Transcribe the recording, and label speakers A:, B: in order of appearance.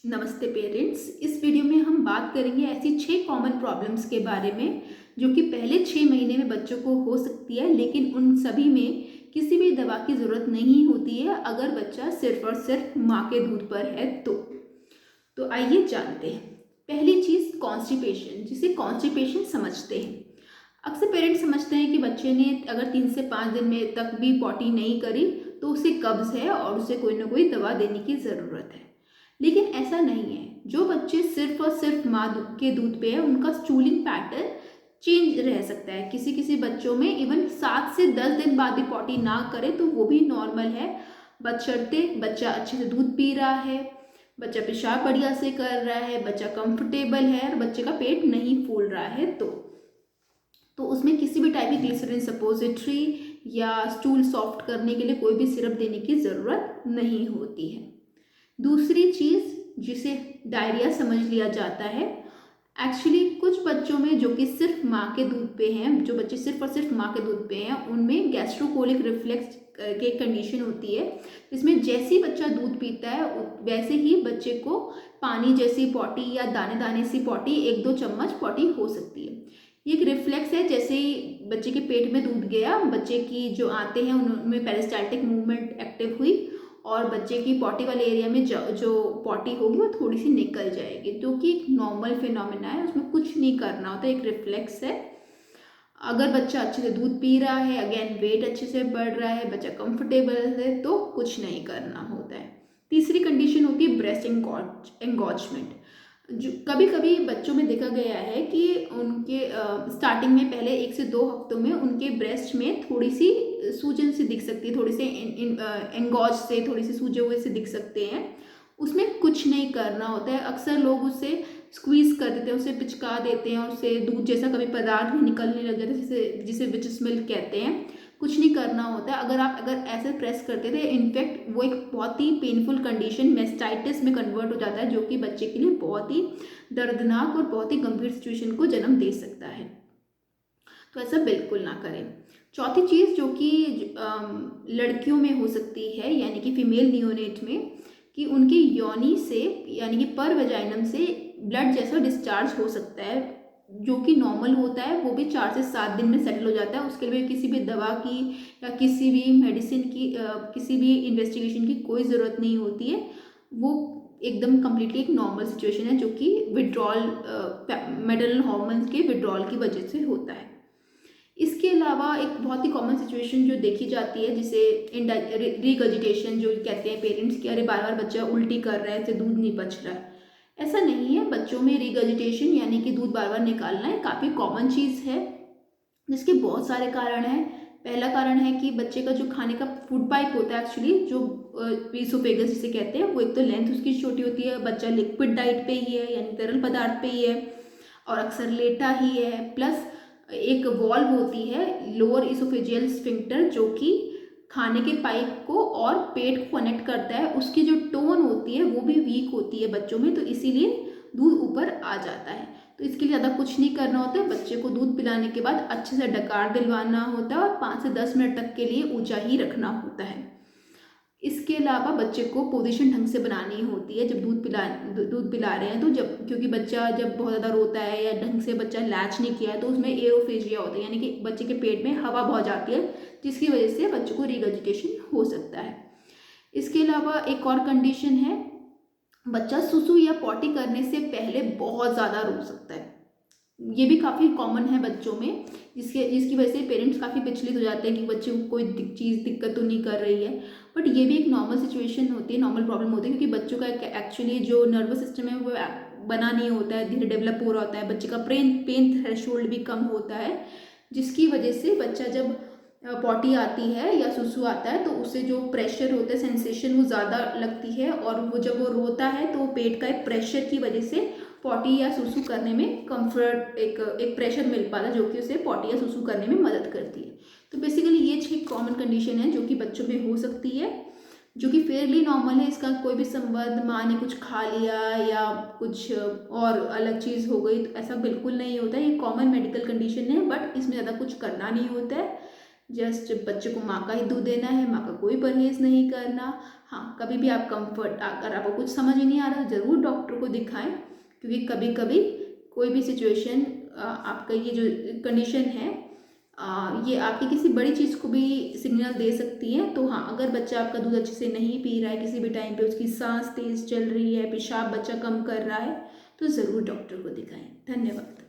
A: नमस्ते पेरेंट्स। इस वीडियो में हम बात करेंगे ऐसी 6 कॉमन प्रॉब्लम्स के बारे में जो कि पहले 6 महीने में बच्चों को हो सकती है, लेकिन उन सभी में किसी भी दवा की ज़रूरत नहीं होती है अगर बच्चा सिर्फ और सिर्फ माँ के दूध पर है तो आइए जानते हैं। पहली चीज़ कॉन्स्टिपेशन, जिसे कॉन्स्टिपेशन समझते हैं। अक्सर पेरेंट्स समझते हैं कि बच्चे ने अगर 3 से 5 दिन में तक भी पॉटी नहीं करी तो उसे कब्ज़ है और उसे कोई ना कोई दवा देने की ज़रूरत है, लेकिन ऐसा नहीं है। जो बच्चे सिर्फ और सिर्फ माँ के दूध पे है उनका स्टूलिंग पैटर्न चेंज रह सकता है। किसी किसी बच्चों में इवन 7 से 10 दिन बाद भी पॉटी ना करे तो वो भी नॉर्मल है, बशर्ते बच्चा अच्छे से दूध पी रहा है, बच्चा पेशाब बढ़िया से कर रहा है, बच्चा कंफर्टेबल है और बच्चे का पेट नहीं फूल रहा है तो उसमें किसी भी टाइप की ग्लिसरीन सपोजिटरी या स्टूल सॉफ्ट करने के लिए कोई भी सिरप देने की ज़रूरत नहीं होती है। दूसरी चीज़ जिसे डायरिया समझ लिया जाता है, एक्चुअली कुछ बच्चों में जो कि सिर्फ माँ के दूध पे हैं, जो बच्चे सिर्फ और सिर्फ माँ के दूध पे हैं, उनमें गैस्ट्रोकोलिक रिफ्लेक्स की कंडीशन होती है, जिसमें जैसे ही बच्चा दूध पीता है वैसे ही बच्चे को पानी जैसी पॉटी या दाने दाने सी पॉटी 1-2 चम्मच पॉटी हो सकती है। ये एक रिफ्लेक्स है, जैसे ही बच्चे के पेट में दूध गया, बच्चे की जो आते हैं उनमें पेरिस्टाल्टिक मूवमेंट एक्टिव हुई और बच्चे की पॉटी वाले एरिया में जो पॉटी होगी वो थोड़ी सी निकल जाएगी, जो कि एक नॉर्मल फिनोमिना है, उसमें कुछ नहीं करना होता, एक रिफ्लेक्स है। अगर बच्चा अच्छे से दूध पी रहा है, अगेन वेट अच्छे से बढ़ रहा है, बच्चा कंफर्टेबल है तो कुछ नहीं करना होता है। तीसरी कंडीशन होती है ब्रेस्ट एंगॉजमेंट। जो कभी कभी बच्चों में देखा गया है कि उनके स्टार्टिंग में पहले 1 से 2 हफ्तों में उनके ब्रेस्ट में थोड़ी सी सूजन सी दिख सकती है, थोड़ी से एंगॉज से थोड़ी सी सूजे हुए से दिख सकते हैं। उसमें कुछ नहीं करना होता है। अक्सर लोग उसे स्क्वीज़ कर देते हैं, उसे पिचका देते हैं और उससे दूध जैसा कभी पदार्थ भी निकलने लग जाता है, जिसे जिसे विचेस मिल्क कहते हैं। कुछ नहीं करना होता है। अगर ऐसे प्रेस करते थे, इनफैक्ट वो एक बहुत ही पेनफुल कंडीशन मेस्टाइटिस में कन्वर्ट हो जाता है, जो कि बच्चे के लिए बहुत ही दर्दनाक और बहुत ही गंभीर सिचुएशन को जन्म दे सकता है। तो ऐसा बिल्कुल ना करें। चौथी चीज़ जो कि लड़कियों में हो सकती है, यानी कि फीमेल नियोनेट में, कि उनकी योनि से यानी कि पर वेजाइनम से ब्लड जैसा डिस्चार्ज हो सकता है, जो कि नॉर्मल होता है। वो भी 4 से 7 दिन में सेटल हो जाता है। उसके लिए किसी भी दवा की या किसी भी मेडिसिन की किसी भी इन्वेस्टिगेशन की कोई ज़रूरत नहीं होती है। वो एकदम कम्प्लीटली एक नॉर्मल सिचुएशन है, जो कि विड्रॉल मैटरनल हार्मोन्स के विड्रॉल की वजह से होता है। इसके अलावा एक बहुत ही कॉमन सिचुएशन जो देखी जाती है, जिसे रिगर्जिटेशन जो कहते हैं पेरेंट्स की, अरे बार बार बच्चा उल्टी कर रहा है, इसे दूध नहीं पच रहा है। ऐसा नहीं है। बच्चों में रिगर्जिटेशन यानी कि दूध बार बार निकालना है काफ़ी कॉमन चीज़ है, जिसके बहुत सारे कारण हैं। पहला कारण है कि बच्चे का जो खाने का फूड पाइप होता है, एक्चुअली जो ईसोफेगस जिसे कहते हैं, वो एक तो लेंथ उसकी छोटी होती है, बच्चा लिक्विड डाइट पे ही है यानी तरल पदार्थ पे ही है और अक्सर लेटा ही है। प्लस एक वॉल्व होती है लोअर इसोफेजियल स्फिंक्टर, जो कि खाने के पाइप को और पेट को कनेक्ट करता है। उसकी जो टोन होती है वो भी वीक होती है बच्चों में, तो इसीलिए दूध ऊपर आ जाता है। तो इसके लिए ज़्यादा कुछ नहीं करना होता है। बच्चे को दूध पिलाने के बाद अच्छे से डकार दिलवाना होता है और 5 से 10 मिनट तक के लिए ऊंचा ही रखना होता है। इसके अलावा बच्चे को पोजीशन ढंग से बनानी होती है जब दूध पिला रहे हैं, तो जब क्योंकि बच्चा जब बहुत ज़्यादा रोता है या ढंग से बच्चा लैच नहीं किया है तो उसमें एरोफेजिया होता है, यानी कि बच्चे के पेट में हवा बहुत जाती है, जिसकी वजह से बच्चे को रिगर्जिटेशन हो सकता है। इसके अलावा एक और कंडीशन है, बच्चा सुसु या पॉटी करने से पहले बहुत ज़्यादा रो सकता है। ये भी काफ़ी कॉमन है बच्चों में, जिसकी वजह से पेरेंट्स काफ़ी विचलित हो जाते हैं कि बच्चे को कोई चीज़ दिक्कत तो नहीं कर रही है। बट ये भी एक नॉर्मल सिचुएशन होती है, नॉर्मल प्रॉब्लम होती है, क्योंकि बच्चों का एक्चुअली जो नर्वस सिस्टम है वो बना नहीं होता है, धीरे डेवलप हो रहा होता है। बच्चे का पेन थ्रेशोल्ड भी कम होता है, जिसकी वजह से बच्चा जब पॉटी आती है या सुसु आता है तो उसे जो प्रेशर होता है, सेंसेशन वो ज़्यादा लगती है, और वो जब वो रोता है तो पेट का एक प्रेशर की वजह से पॉटी या सुसु करने में कंफर्ट एक प्रेशर मिल पाता है, जो कि उसे पॉटी या सुसु करने में मदद करती है। तो बेसिकली ये 6 कॉमन कंडीशन है जो कि बच्चों में हो सकती है, जो कि फेयरली नॉर्मल है। इसका कोई भी संबंध माँ ने कुछ खा लिया या कुछ और अलग चीज़ हो गई तो ऐसा बिल्कुल नहीं होता है। ये कॉमन मेडिकल कंडीशन है, बट इसमें ज़्यादा कुछ करना नहीं होता है। जस्ट बच्चे को माँ का ही दूध देना है, माँ का कोई परहेज़ नहीं करना। हाँ, कभी भी आप कंफर्ट अगर आपको कुछ समझ ही नहीं आ रहा तो ज़रूर डॉक्टर दिखाएं, क्योंकि कभी कभी कोई भी सिचुएशन आपका ये जो कंडीशन है ये आपकी किसी बड़ी चीज़ को भी सिग्नल दे सकती है। तो हाँ, अगर बच्चा आपका दूध अच्छे से नहीं पी रहा है, किसी भी टाइम पे उसकी सांस तेज़ चल रही है, पेशाब बच्चा कम कर रहा है, तो ज़रूर डॉक्टर को दिखाएं। धन्यवाद।